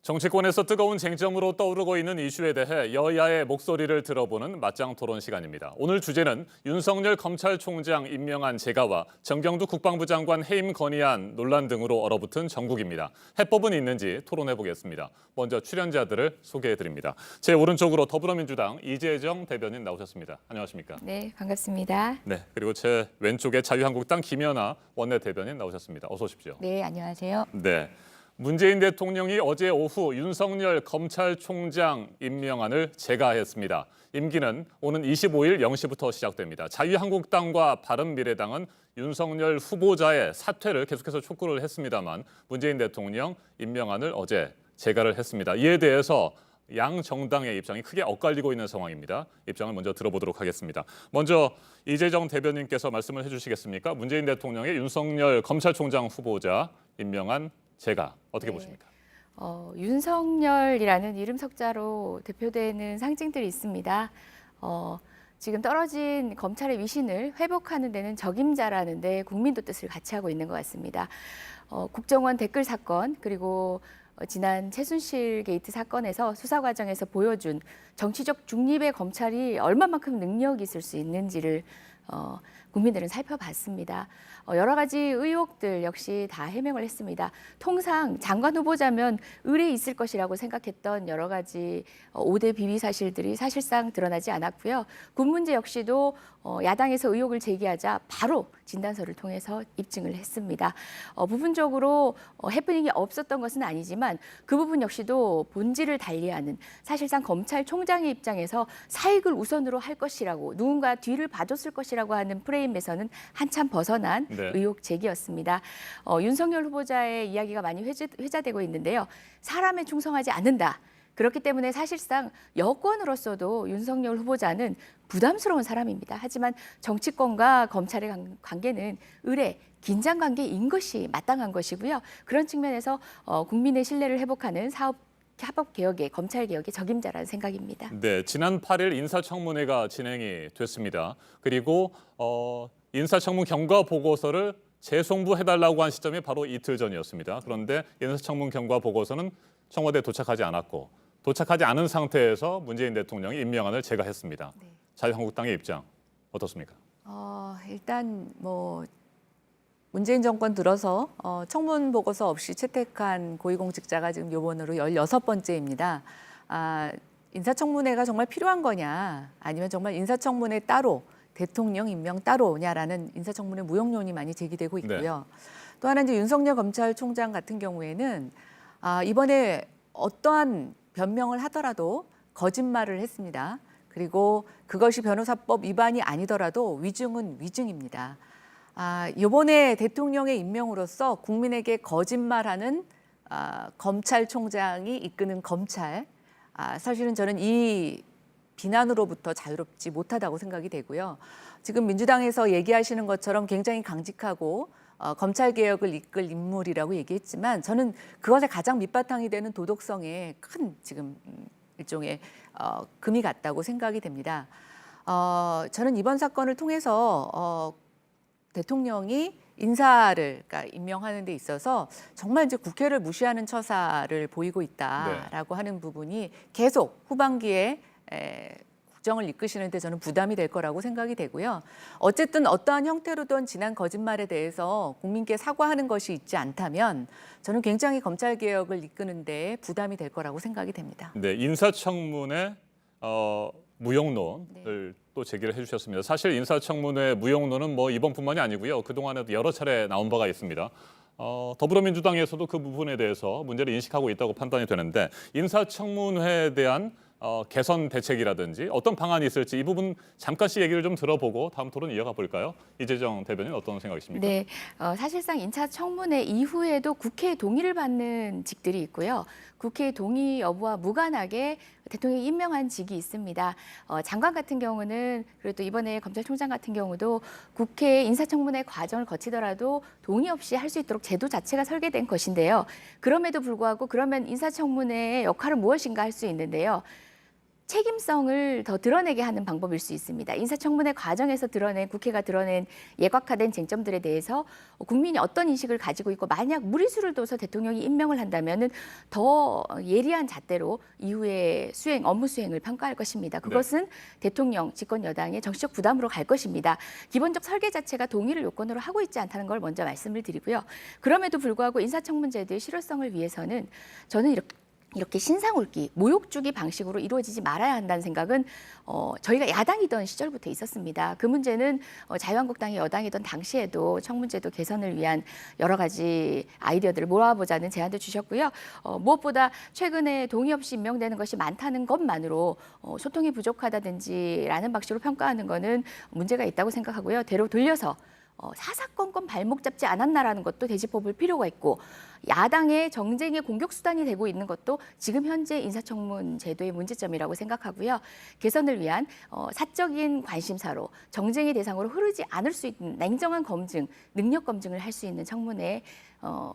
정치권에서 뜨거운 쟁점으로 떠오르고 있는 이슈에 대해 여야의 목소리를 들어보는 맞짱 토론 시간입니다. 오늘 주제는 윤석열 검찰총장 임명한 재가와 정경두 국방부 장관 해임 건의안 논란 등으로 얼어붙은 전국입니다. 해법은 있는지 토론해 보겠습니다. 먼저 출연자들을 소개해 드립니다. 제 오른쪽으로 더불어민주당 이재정 대변인 나오셨습니다. 안녕하십니까? 네, 반갑습니다. 네, 그리고 제 왼쪽에 자유한국당 김연아 원내대변인 나오셨습니다. 어서 오십시오. 네, 안녕하세요. 네. 문재인 대통령이 어제 오후 윤석열 검찰총장 임명안을 재가했습니다. 임기는 오는 25일 0시부터 시작됩니다. 자유한국당과 바른미래당은 윤석열 후보자의 사퇴를 계속해서 촉구를 했습니다만 문재인 대통령 임명안을 어제 재가를 했습니다. 이에 대해서 양 정당의 입장이 크게 엇갈리고 있는 상황입니다. 입장을 먼저 들어보도록 하겠습니다. 먼저 이재정 대변인께서 말씀을 해주시겠습니까? 문재인 대통령의 윤석열 검찰총장 후보자 임명안 재가 어떻게 보십니까? 윤석열이라는 이름 석자로 대표되는 상징들이 있습니다. 지금 떨어진 검찰의 위신을 회복하는 데는 적임자라는 데 국민도 뜻을 같이 하고 있는 것 같습니다. 국정원 댓글 사건 그리고 지난 최순실 게이트 사건에서 수사 과정에서 보여준 정치적 중립의 검찰이 얼마만큼 능력이 있을 수 있는지를 국민들은 살펴봤습니다. 여러 가지 의혹들 역시 다 해명을 했습니다. 통상 장관 후보자면 의뢰 있을 것이라고 생각했던 여러 가지 5대 비위 사실들이 사실상 드러나지 않았고요. 군 문제 역시도 야당에서 의혹을 제기하자 바로 진단서를 통해서 입증을 했습니다. 부분적으로 해프닝이 없었던 것은 아니지만 그 부분 역시도 본질을 달리하는 사실상 검찰총장의 입장에서 사익을 우선으로 할 것이라고 누군가 뒤를 봐줬을 것이라고 하는 프레임에서는 한참 벗어난 네. 의혹 제기였습니다. 윤석열 후보자의 이야기가 많이 회자되고 있는데요. 사람에 충성하지 않는다. 그렇기 때문에 사실상 여권으로서도 윤석열 후보자는 부담스러운 사람입니다. 하지만 정치권과 검찰의 관계는 의뢰, 긴장 관계인 것이 마땅한 것이고요. 그런 측면에서 국민의 신뢰를 회복하는 합법 개혁의 검찰 개혁의 적임자라는 생각입니다. 네, 지난 8일 인사청문회가 진행이 됐습니다. 그리고 인사청문 경과 보고서를 재송부해달라고 한 시점이 바로 이틀 전이었습니다. 그런데 인사청문 경과 보고서는 청와대에 도착하지 않았고 도착하지 않은 상태에서 문재인 대통령이 임명안을 재가했습니다. 네. 자유한국당의 입장 어떻습니까? 일단 문재인 정권 들어서 청문 보고서 없이 채택한 고위공직자가 지금 요번으로 16번째입니다. 인사청문회가 정말 필요한 거냐 아니면 정말 인사청문회 따로 대통령 임명 따로냐라는 인사청문회 무용론이 많이 제기되고 있고요. 네. 또 하나 이제 윤석열 검찰총장 같은 경우에는 이번에 어떠한 변명을 하더라도 거짓말을 했습니다. 그리고 그것이 변호사법 위반이 아니더라도 위증은 위증입니다. 이번에 대통령의 임명으로서 국민에게 거짓말하는 검찰총장이 이끄는 검찰, 사실은 저는 이 비난으로부터 자유롭지 못하다고 생각이 되고요. 지금 민주당에서 얘기하시는 것처럼 굉장히 강직하고 검찰개혁을 이끌 인물이라고 얘기했지만 저는 그것의 가장 밑바탕이 되는 도덕성에 큰 지금 일종의 금이 갔다고 생각이 됩니다. 저는 이번 사건을 통해서 대통령이 인사를 그러니까 임명하는 데 있어서 정말 이제 국회를 무시하는 처사를 보이고 있다라고 하는 부분이 계속 후반기에 국정을 이끄시는데 저는 부담이 될 거라고 생각이 되고요. 어쨌든 어떠한 형태로든 지난 거짓말에 대해서 국민께 사과하는 것이 있지 않다면 저는 굉장히 검찰개혁을 이끄는 데 부담이 될 거라고 생각이 됩니다. 네, 인사청문회 무용론을 또 제기를 해주셨습니다. 사실 인사청문회 무용론은 뭐 이번뿐만이 아니고요. 그동안에도 여러 차례 나온 바가 있습니다. 더불어민주당에서도 그 부분에 대해서 문제를 인식하고 있다고 판단이 되는데 인사청문회에 대한 개선 대책이라든지 어떤 방안이 있을지 이 부분 잠깐씩 얘기를 좀 들어보고 다음 토론 이어가 볼까요? 이재정 대변인 어떤 생각이십니까? 네, 사실상 인사청문회 이후에도 국회의 동의를 받는 직들이 있고요. 국회의 동의 여부와 무관하게 대통령이 임명한 직이 있습니다. 장관 같은 경우는 그리고 또 이번에 검찰총장 같은 경우도 국회 인사청문회 과정을 거치더라도 동의 없이 할 수 있도록 제도 자체가 설계된 것인데요. 그럼에도 불구하고 그러면 인사청문회의 역할은 무엇인가 할 수 있는데요. 책임성을 더 드러내게 하는 방법일 수 있습니다. 인사청문회 과정에서 드러낸 국회가 드러낸 예각화된 쟁점들에 대해서 국민이 어떤 인식을 가지고 있고 만약 무리수를 둬서 대통령이 임명을 한다면은 더 예리한 잣대로 이후에 업무 수행을 평가할 것입니다. 그것은 대통령, 집권 여당의 정치적 부담으로 갈 것입니다. 기본적 설계 자체가 동의를 요건으로 하고 있지 않다는 걸 먼저 말씀을 드리고요. 그럼에도 불구하고 인사청문제도의 실효성을 위해서는 저는 이렇게 신상올기, 모욕주기 방식으로 이루어지지 말아야 한다는 생각은 저희가 야당이던 시절부터 있었습니다. 그 문제는 자유한국당이 여당이던 당시에도 청문제도 개선을 위한 여러 가지 아이디어들을 모아보자는 제안도 주셨고요. 무엇보다 최근에 동의 없이 임명되는 것이 많다는 것만으로 소통이 부족하다든지라는 방식으로 평가하는 것은 문제가 있다고 생각하고요. 되로 돌려서 사사건건 발목 잡지 않았나라는 것도 되짚어볼 필요가 있고 야당의 정쟁의 공격 수단이 되고 있는 것도 지금 현재 인사청문 제도의 문제점이라고 생각하고요. 개선을 위한 사적인 관심사로 정쟁의 대상으로 흐르지 않을 수 있는 냉정한 검증, 능력 검증을 할 수 있는 청문회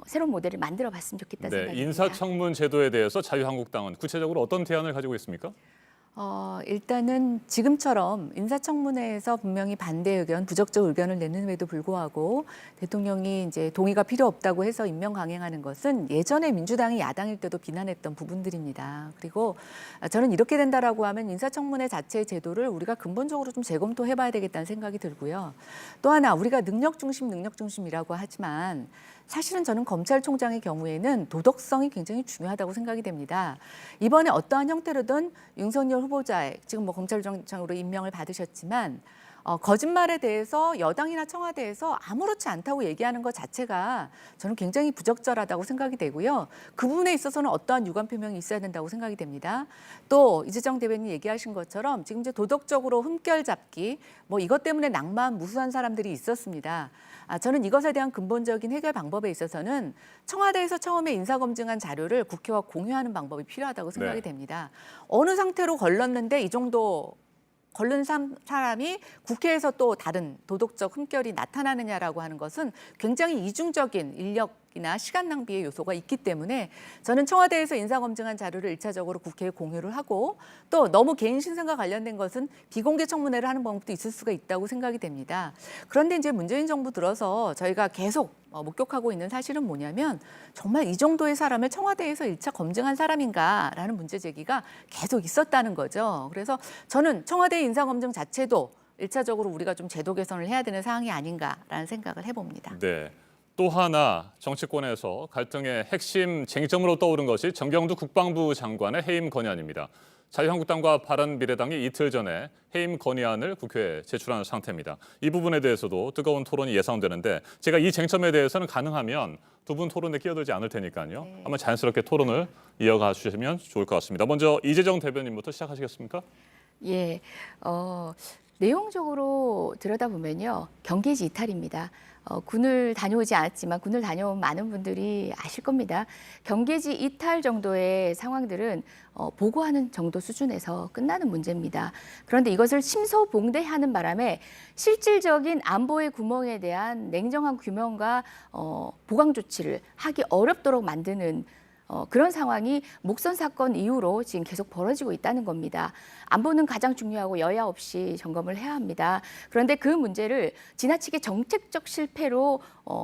새로운 모델을 만들어 봤으면 좋겠다 생각입니다. 인사청문 제도에 대해서 자유한국당은 구체적으로 어떤 대안을 가지고 있습니까? 일단은 지금처럼 인사청문회에서 분명히 반대 의견, 부적적 의견을 내는데도 불구하고 대통령이 이제 동의가 필요 없다고 해서 임명 강행하는 것은 예전에 민주당이 야당일 때도 비난했던 부분들입니다. 그리고 저는 이렇게 된다라고 하면 인사청문회 자체의 제도를 우리가 근본적으로 좀 재검토해봐야 되겠다는 생각이 들고요. 또 하나 우리가 능력 중심이라고 하지만 사실은 저는 검찰총장의 경우에는 도덕성이 굉장히 중요하다고 생각이 됩니다. 이번에 어떠한 형태로든 윤석열 후보자의 지금 검찰총장으로 임명을 받으셨지만 거짓말에 대해서 여당이나 청와대에서 아무렇지 않다고 얘기하는 것 자체가 저는 굉장히 부적절하다고 생각이 되고요. 그 부분에 있어서는 어떠한 유감 표명이 있어야 된다고 생각이 됩니다. 또 이재정 대변인 얘기하신 것처럼 지금 이제 도덕적으로 흠결 잡기 이것 때문에 낙마한 무수한 사람들이 있었습니다. 저는 이것에 대한 근본적인 해결 방법에 있어서는 청와대에서 처음에 인사검증한 자료를 국회와 공유하는 방법이 필요하다고 생각이 됩니다. 어느 상태로 걸렀는데 이 정도 걸른 사람이 국회에서 또 다른 도덕적 흠결이 나타나느냐라고 하는 것은 굉장히 이중적인 인력이나 시간 낭비의 요소가 있기 때문에 저는 청와대에서 인사검증한 자료를 1차적으로 국회에 공유를 하고 또 너무 개인 신상과 관련된 것은 비공개 청문회를 하는 방법도 있을 수가 있다고 생각이 됩니다. 그런데 이제 문재인 정부 들어서 저희가 계속 목격하고 있는 사실은 뭐냐면 정말 이 정도의 사람을 청와대에서 1차 검증한 사람인가라는 문제 제기가 계속 있었다는 거죠. 그래서 저는 청와대 인사검증 자체도 1차적으로 우리가 좀 제도 개선을 해야 되는 사항이 아닌가라는 생각을 해봅니다. 네. 또 하나 정치권에서 갈등의 핵심 쟁점으로 떠오른 것이 정경두 국방부 장관의 해임 건의안입니다. 자유한국당과 바른미래당이 이틀 전에 해임 건의안을 국회에 제출한 상태입니다. 이 부분에 대해서도 뜨거운 토론이 예상되는데 제가 이 쟁점에 대해서는 가능하면 두 분 토론에 끼어들지 않을 테니까요. 한번 자연스럽게 토론을 이어가 주시면 좋을 것 같습니다. 먼저 이재정 대변인부터 시작하시겠습니까? 예, 내용적으로 들여다보면요. 경계지 이탈입니다. 군을 다녀오지 않았지만 군을 다녀온 많은 분들이 아실 겁니다. 경계지 이탈 정도의 상황들은 보고하는 정도 수준에서 끝나는 문제입니다. 그런데 이것을 심소봉대하는 바람에 실질적인 안보의 구멍에 대한 냉정한 규명과 보강 조치를 하기 어렵도록 만드는 그런 상황이 목선 사건 이후로 지금 계속 벌어지고 있다는 겁니다. 안보는 가장 중요하고 여야 없이 점검을 해야 합니다. 그런데 그 문제를 지나치게 정책적 실패로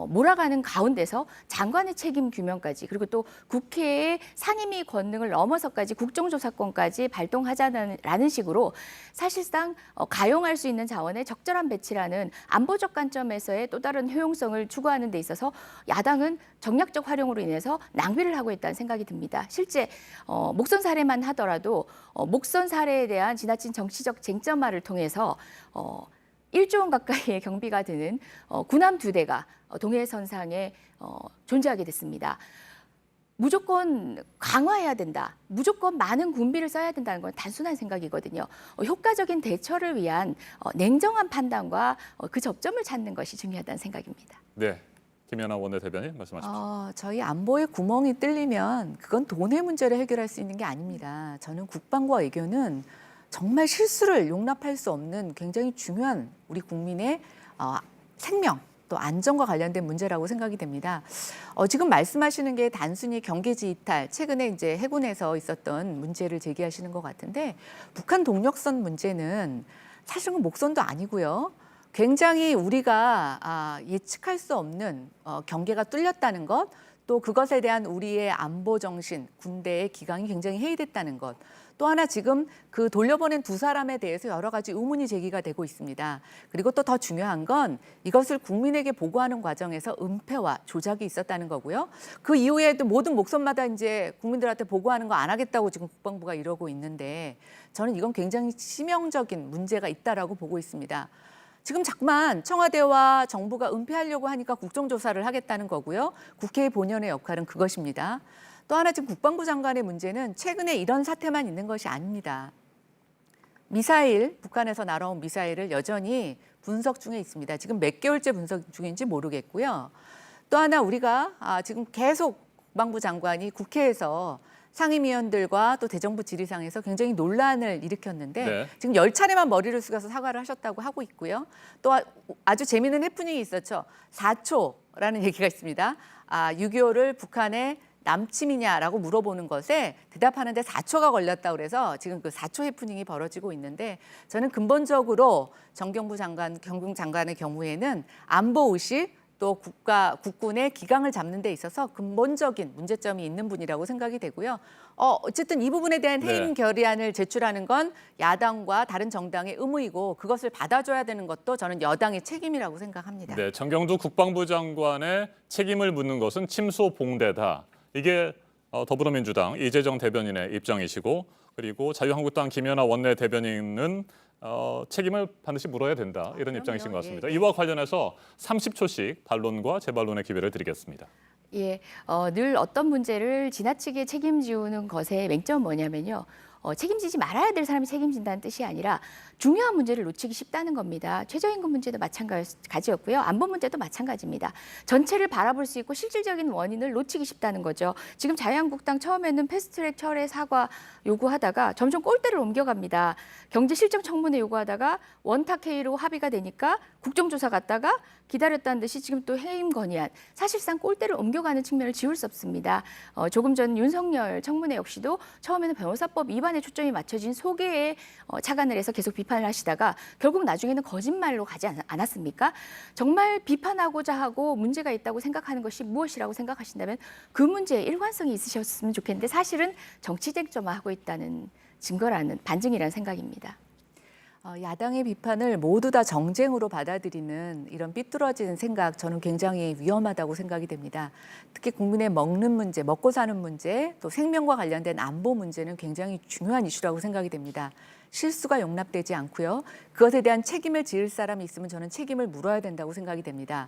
몰아가는 가운데서 장관의 책임 규명까지 그리고 또 국회의 상임위 권능을 넘어서까지 국정조사권까지 발동하자는 식으로 사실상 가용할 수 있는 자원의 적절한 배치라는 안보적 관점에서의 또 다른 효용성을 추구하는 데 있어서 야당은 정략적 활용으로 인해서 낭비를 하고 있다는 생각이 듭니다. 실제 목선 사례만 하더라도 목선 사례에 대한 지나친 정치적 쟁점화를 통해서 1조 원 가까이의 경비가 드는 군함 2대가 동해선상에 존재하게 됐습니다. 무조건 강화해야 된다. 무조건 많은 군비를 써야 된다는 건 단순한 생각이거든요. 효과적인 대처를 위한 냉정한 판단과 그 접점을 찾는 것이 중요하다는 생각입니다. 네. 김연아 원내대변인 말씀하십시오. 저희 안보의 구멍이 뚫리면 그건 돈의 문제를 해결할 수 있는 게 아닙니다. 저는 국방과 외교는 정말 실수를 용납할 수 없는 굉장히 중요한 우리 국민의 생명 또 안전과 관련된 문제라고 생각이 됩니다. 지금 말씀하시는 게 단순히 경계지 이탈, 최근에 이제 해군에서 있었던 문제를 제기하시는 것 같은데 북한 동력선 문제는 사실은 목선도 아니고요. 굉장히 우리가 예측할 수 없는 경계가 뚫렸다는 것, 또 그것에 대한 우리의 안보 정신, 군대의 기강이 굉장히 해이됐다는 것. 또 하나 지금 그 돌려보낸 두 사람에 대해서 여러 가지 의문이 제기가 되고 있습니다. 그리고 또 더 중요한 건 이것을 국민에게 보고하는 과정에서 은폐와 조작이 있었다는 거고요. 그 이후에도 모든 목선마다 이제 국민들한테 보고하는 거 안 하겠다고 지금 국방부가 이러고 있는데 저는 이건 굉장히 치명적인 문제가 있다라고 보고 있습니다. 지금 자꾸만 청와대와 정부가 은폐하려고 하니까 국정조사를 하겠다는 거고요. 국회의 본연의 역할은 그것입니다. 또 하나 지금 국방부 장관의 문제는 최근에 이런 사태만 있는 것이 아닙니다. 미사일, 북한에서 날아온 미사일을 여전히 분석 중에 있습니다. 지금 몇 개월째 분석 중인지 모르겠고요. 또 하나 우리가 지금 계속 국방부 장관이 국회에서 상임위원들과 또 대정부 질의상에서 굉장히 논란을 일으켰는데 네. 지금 10차례만 머리를 숙여서 사과를 하셨다고 하고 있고요. 또 아주 재미있는 해프닝이 있었죠. 4초라는 얘기가 있습니다. 6.25를 북한의 남침이냐라고 물어보는 것에 대답하는데 4초가 걸렸다고 그래서 지금 그 4초 해프닝이 벌어지고 있는데 저는 근본적으로 정경부 장관, 경궁 장관의 경우에는 안보의식 또 국군의 기강을 잡는 데 있어서 근본적인 문제점이 있는 분이라고 생각이 되고요. 어쨌든 이 부분에 대한 해임 결의안을 제출하는 건 야당과 다른 정당의 의무이고 그것을 받아줘야 되는 것도 저는 여당의 책임이라고 생각합니다. 네, 정경두 국방부 장관의 책임을 묻는 것은 침소봉대다. 이게 더불어민주당 이재정 대변인의 입장이시고 그리고 자유한국당 김연아 원내대변인은 책임을 반드시 물어야 된다. 이런 입장이신 것 같습니다. 예. 이와 관련해서 30초씩 반론과 재반론의 기회를 드리겠습니다. 예, 늘 어떤 문제를 지나치게 책임지우는 것의 맹점은 뭐냐면요. 책임지지 말아야 될 사람이 책임진다는 뜻이 아니라 중요한 문제를 놓치기 쉽다는 겁니다. 최저임금 문제도 마찬가지였고요. 안보 문제도 마찬가지입니다. 전체를 바라볼 수 있고 실질적인 원인을 놓치기 쉽다는 거죠. 지금 자유한국당 처음에는 패스트트랙 철회 사과 요구하다가 점점 꼴대를 옮겨갑니다. 경제실정 청문회 요구하다가 원탁회의로 합의가 되니까 국정조사 갔다가 기다렸다는 듯이 지금 또 해임 건의안. 사실상 꼴대를 옮겨가는 측면을 지울 수 없습니다. 조금 전 윤석열 청문회 역시도 처음에는 변호사법 위반에 초점이 맞춰진 소개에 착안을 해서 계속 비판을 하시다가 결국 나중에는 거짓말로 가지 않았습니까? 정말 비판하고자 하고 문제가 있다고 생각하는 것이 무엇이라고 생각하신다면 그 문제에 일관성이 있으셨으면 좋겠는데 사실은 정치 쟁점화하고 있다는 증거라는 반증이라는 생각입니다. 야당의 비판을 모두 다 정쟁으로 받아들이는 이런 삐뚤어진 생각 저는 굉장히 위험하다고 생각이 됩니다. 특히 국민의 먹는 문제, 먹고 사는 문제, 또 생명과 관련된 안보 문제는 굉장히 중요한 이슈라고 생각이 됩니다. 실수가 용납되지 않고요. 그것에 대한 책임을 지을 사람이 있으면 저는 책임을 물어야 된다고 생각이 됩니다.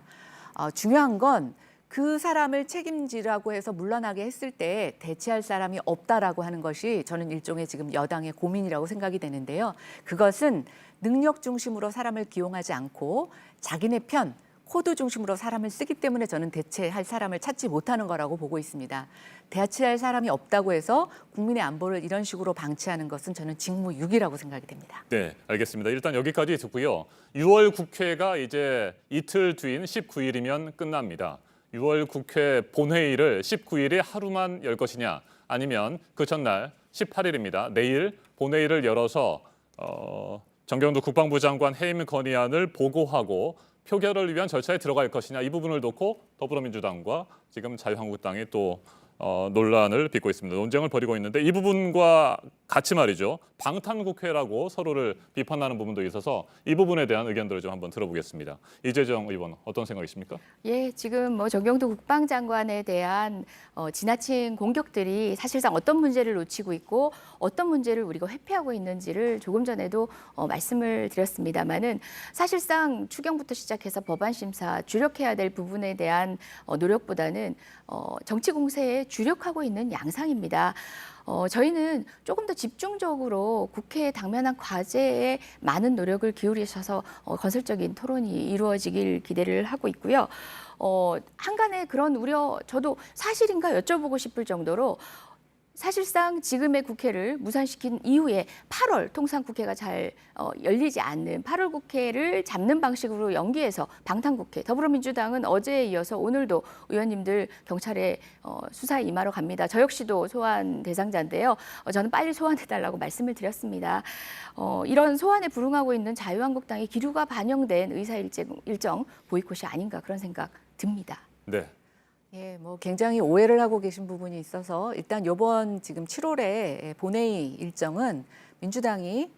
중요한 건 그 사람을 책임지라고 해서 물러나게 했을 때 대체할 사람이 없다라고 하는 것이 저는 일종의 지금 여당의 고민이라고 생각이 되는데요. 그것은 능력 중심으로 사람을 기용하지 않고 자기네 편, 코드 중심으로 사람을 쓰기 때문에 저는 대체할 사람을 찾지 못하는 거라고 보고 있습니다. 대체할 사람이 없다고 해서 국민의 안보를 이런 식으로 방치하는 것은 저는 직무유기라고 생각이 됩니다. 네, 알겠습니다. 일단 여기까지 듣고요. 6월 국회가 이제 이틀 뒤인 19일이면 끝납니다. 6월 국회 본회의를 19일에 하루만 열 것이냐 아니면 그 전날 18일입니다. 내일 본회의를 열어서 정경두 국방부 장관 해임 건의안을 보고하고 표결을 위한 절차에 들어갈 것이냐 이 부분을 놓고 더불어민주당과 지금 자유한국당이 또 논란을 빚고 있습니다. 논쟁을 벌이고 있는데 이 부분과 같이 말이죠. 방탄국회라고 서로를 비판하는 부분도 있어서 이 부분에 대한 의견들을 좀 한번 들어보겠습니다. 이재정 의원 어떤 생각이십니까? 예, 지금 정경두 국방장관에 대한 지나친 공격들이 사실상 어떤 문제를 놓치고 있고 어떤 문제를 우리가 회피하고 있는지를 조금 전에도 말씀을 드렸습니다마는 사실상 추경부터 시작해서 법안 심사 주력해야 될 부분에 대한 노력보다는 정치 공세에 주력하고 있는 양상입니다. 저희는 조금 더 집중적으로 국회에 당면한 과제에 많은 노력을 기울이셔서 건설적인 토론이 이루어지길 기대를 하고 있고요. 한간에 그런 우려 저도 사실인가 여쭤보고 싶을 정도로 사실상 지금의 국회를 무산시킨 이후에 8월 통상 국회가 잘 열리지 않는 8월 국회를 잡는 방식으로 연기해서 방탄국회. 더불어민주당은 어제에 이어서 오늘도 의원님들 경찰에 수사에 임하러 갑니다. 저 역시도 소환 대상자인데요. 저는 빨리 소환해달라고 말씀을 드렸습니다. 이런 소환에 불응하고 있는 자유한국당의 기류가 반영된 의사일정 보이콧이 아닌가 그런 생각 듭니다. 네. 예, 뭐 굉장히 오해를 하고 계신 부분이 있어서 일단 이번 지금 7월에 본회의 일정은 민주당이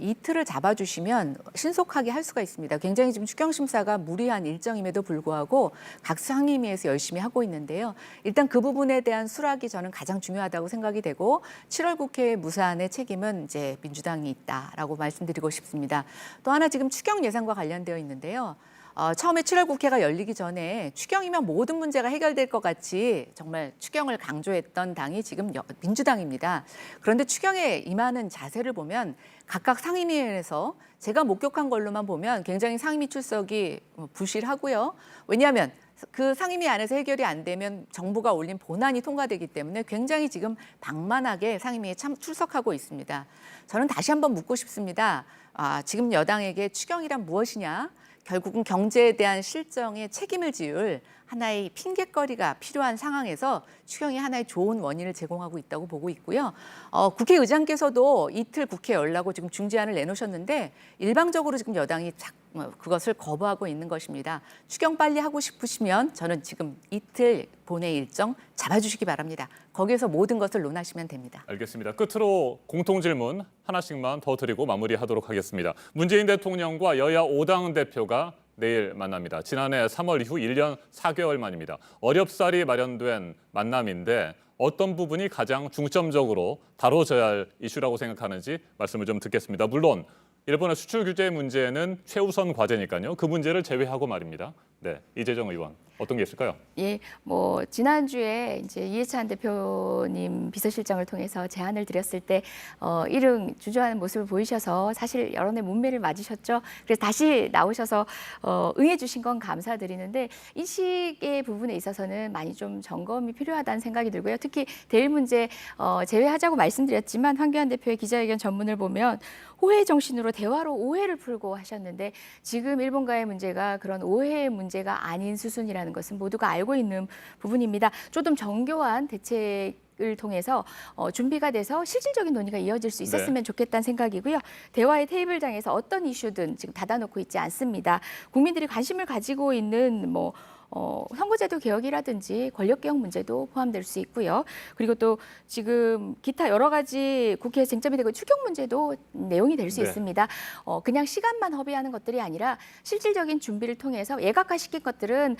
이틀을 잡아주시면 신속하게 할 수가 있습니다. 굉장히 지금 추경심사가 무리한 일정임에도 불구하고 각 상임위에서 열심히 하고 있는데요. 일단 그 부분에 대한 수락이 저는 가장 중요하다고 생각이 되고 7월 국회 무산의 책임은 이제 민주당이 있다라고 말씀드리고 싶습니다. 또 하나 지금 추경 예산과 관련되어 있는데요. 처음에 7월 국회가 열리기 전에 추경이면 모든 문제가 해결될 것 같이 정말 추경을 강조했던 당이 지금 민주당입니다. 그런데 추경에 임하는 자세를 보면 각각 상임위에서 제가 목격한 걸로만 보면 굉장히 상임위 출석이 부실하고요. 왜냐하면 그 상임위 안에서 해결이 안 되면 정부가 올린 본안이 통과되기 때문에 굉장히 지금 방만하게 상임위에 출석하고 있습니다. 저는 다시 한번 묻고 싶습니다. 지금 여당에게 추경이란 무엇이냐? 결국은 경제에 대한 실정에 책임을 지을 하나의 핑곗거리가 필요한 상황에서 추경이 하나의 좋은 원인을 제공하고 있다고 보고 있고요. 국회의장께서도 이틀 국회 열라고 지금 중재안을 내놓으셨는데 일방적으로 지금 여당이 그것을 거부하고 있는 것입니다. 추경 빨리 하고 싶으시면 저는 지금 이틀 본회의 일정 잡아주시기 바랍니다. 거기에서 모든 것을 논하시면 됩니다. 알겠습니다. 끝으로 공통 질문 하나씩만 더 드리고 마무리하도록 하겠습니다. 문재인 대통령과 여야 5당 대표가 내일 만납니다. 지난해 3월 이후 1년 4개월 만입니다. 어렵사리 마련된 만남인데 어떤 부분이 가장 중점적으로 다뤄져야 할 이슈라고 생각하는지 말씀을 좀 듣겠습니다. 물론 일본의 수출 규제 문제는 최우선 과제니까요. 그 문제를 제외하고 말입니다. 네, 이재정 의원 어떤 게 있을까요? 예, 뭐 지난주에 이제 이해찬 대표님 비서실장을 통해서 제안을 드렸을 때 일응 주저하는 모습을 보이셔서 사실 여론의 문매를 맞으셨죠. 그래서 다시 나오셔서 응해주신 건 감사드리는데 인식의 부분에 있어서는 많이 좀 점검이 필요하다는 생각이 들고요. 특히 대일 문제 제외하자고 말씀드렸지만 황교안 대표의 기자회견 전문을 보면 호혜 정신으로 대화로 오해를 풀고 하셨는데 지금 일본과의 문제가 그런 오해의 문제가 아닌 수준이라는 것은 모두가 알고 있는 부분입니다. 좀 정교한 대책을 통해서 준비가 돼서 실질적인 논의가 이어질 수 있었으면 좋겠다는 생각이고요. 대화의 테이블장에서 어떤 이슈든 지금 닫아놓고 있지 않습니다. 국민들이 관심을 가지고 있는 선거제도 개혁이라든지 권력개혁 문제도 포함될 수 있고요. 그리고 또 지금 기타 여러 가지 국회에서 쟁점이 되고 추경 문제도 내용이 될 수 있습니다. 그냥 시간만 허비하는 것들이 아니라 실질적인 준비를 통해서 예각화시킨 것들은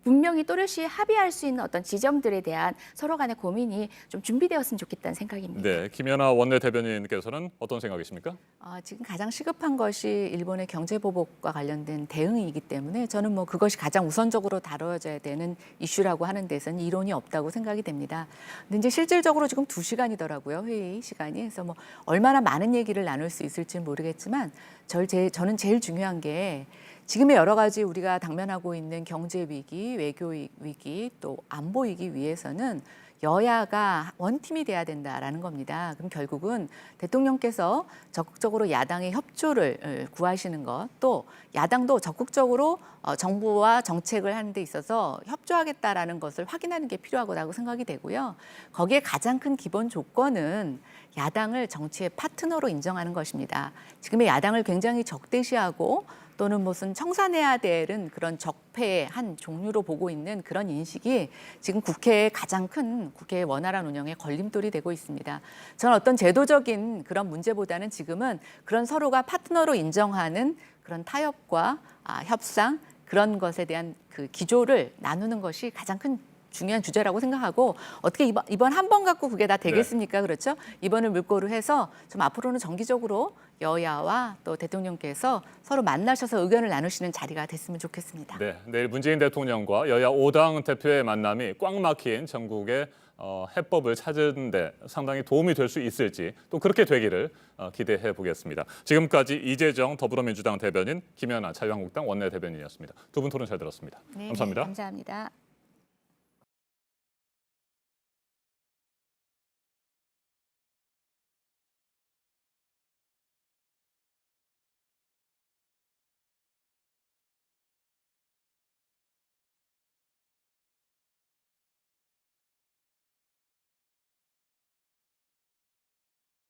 분명히 또렷이 합의할 수 있는 어떤 지점들에 대한 서로 간의 고민이 좀 준비되었으면 좋겠다는 생각입니다. 네, 김연아 원내대변인께서는 어떤 생각이십니까? 지금 가장 시급한 것이 일본의 경제보복과 관련된 대응이기 때문에 저는 뭐 그것이 가장 우선적으로 다뤄져야 되는 이슈라고 하는 데서는 이론이 없다고 생각이 됩니다. 근데 이제 실질적으로 지금 2시간이더라고요, 회의 시간이. 그래서 뭐 얼마나 많은 얘기를 나눌 수 있을지는 모르겠지만 저는 제일 중요한 게 지금의 여러 가지 우리가 당면하고 있는 경제 위기, 외교 위기, 또 안보 위기 위해서는 여야가 원팀이 돼야 된다라는 겁니다. 그럼 결국은 대통령께서 적극적으로 야당의 협조를 구하시는 것, 또 야당도 적극적으로 정부와 정책을 하는 데 있어서 협조하겠다라는 것을 확인하는 게 필요하다고 생각이 되고요. 거기에 가장 큰 기본 조건은 야당을 정치의 파트너로 인정하는 것입니다. 지금의 야당을 굉장히 적대시하고 또는 무슨 청산해야 되는 그런 적폐의 한 종류로 보고 있는 그런 인식이 지금 국회의 가장 큰 국회의 원활한 운영에 걸림돌이 되고 있습니다. 저는 어떤 제도적인 그런 문제보다는 지금은 그런 서로가 파트너로 인정하는 그런 타협과 협상 그런 것에 대한 그 기조를 나누는 것이 가장 큰 중요한 주제라고 생각하고 어떻게 이번 한 번 갖고 그게 다 되겠습니까? 그렇죠? 이번을 물꼬로 해서 좀 앞으로는 정기적으로 여야와 또 대통령께서 서로 만나셔서 의견을 나누시는 자리가 됐으면 좋겠습니다. 네, 내일 문재인 대통령과 여야 5당 대표의 만남이 꽉 막힌 전국의 해법을 찾는 데 상당히 도움이 될 수 있을지 또 그렇게 되기를 기대해 보겠습니다. 지금까지 이재정 더불어민주당 대변인, 김연아 자유한국당 원내대변인이었습니다. 두 분 토론 잘 들었습니다. 네, 감사합니다. 감사합니다.